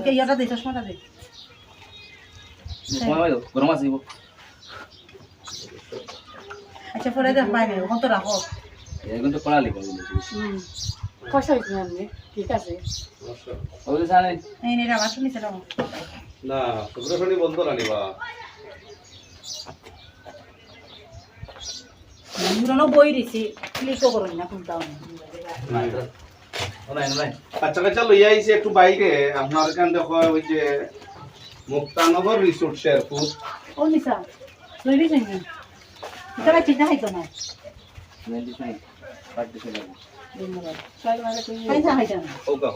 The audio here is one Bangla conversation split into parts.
ওকে ইয়াটা দে চশমাটা দে গরম আছে আচ্ছা পরে দেখ পাই না ওখান তো রাখো এখন তো পড়ালি কষ্ট হইছে না আপনি ঠিক আছে ওই জানে এই নে রাখা শুনিছ না না শুক্রশনি বন্ধ রানিবা পুরনো বই দিছি ক্লিকও করুন না কোনটাও আচ্ছা আচ্ছা লইয়া আইছি একটু বাইরে আপনার এখান দেখো ওই যে মুক্তানগর রিসোর্ট শেরপুর ও নিসা লই দিছ না এটা চিন্তা হাইতো না ধন্যবাদ খাইতা খাইতা না হোকা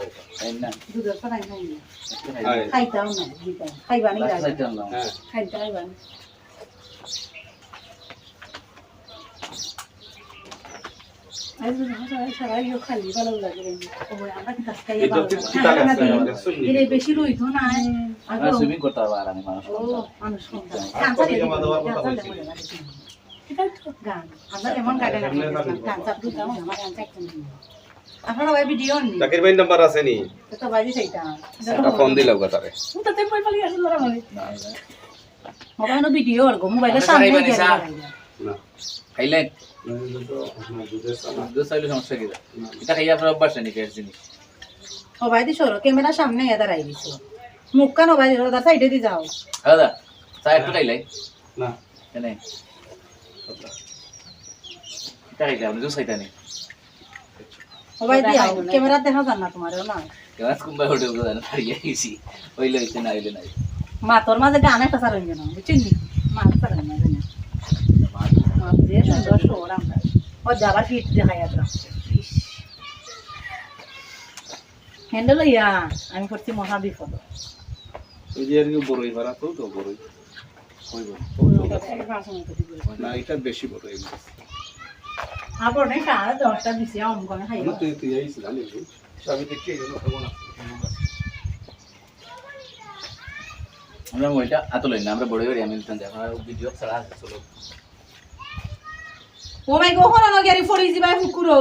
দুধ খাই নাই খাইতাও না খাইবা নি হ্যাঁ খাইতা খাইবা বেশি রইতো না সুইমিং করতে পারবো আর আমি মানুষ আপনারা ভাই ভিডিও নি জাকির ভাই নাম্বার আছে নি তো বাজি সেইটা একটা ফোন দিলাও তারে তো তে কই পালি আসল না মানে মোবাইল ভিডিও আর মোবাইলের সামনে না খাইলেন দুধের সামনে দুধ চাইলে সমস্যা কি এটা খাইয়া আপনার অভ্যাস নেই গ্যাস জিনিস ও ভাই দি সরো ক্যামেরা সামনে এদার আই দিছো মুখ কানো ভাই ওদার সাইডে দি যাও দাদা চা একটু খাইলাই না কেন এটা খাইলে আপনি দুধ খাইতে নেই ও ভাই দি আও ক্যামেরা দেখা যান না তোমারও না গাছ কুম্বা হোটে উঠে না হারিয়ে গেছি হইলে হইতে না হইলে নাই মা তোর মাঝে গান একটা সারন না বুঝছিস মা সারন না জানি মা যে সুন্দর শোর আমরা ও যাবার ফিট দেখাই আদরা হ্যান্ডেল ইয়া আমি করছি মহা বিপদ ওই যে আর কি বড়ই ভাড়া তো বড়ই কইব না এটা বেশি বড়ই আবার না কার 10টা দিছি আম কোন খাই না তুই আইছিস জানি আমি দেখি এগুলো খাবো না আমরা ওইটা আতলই না আমরা বড় বড় আমি এখন ভিডিও ছাড়া চলো ও মাই গো হলো না গেরি ফড়ি দিবাই ফুকুরো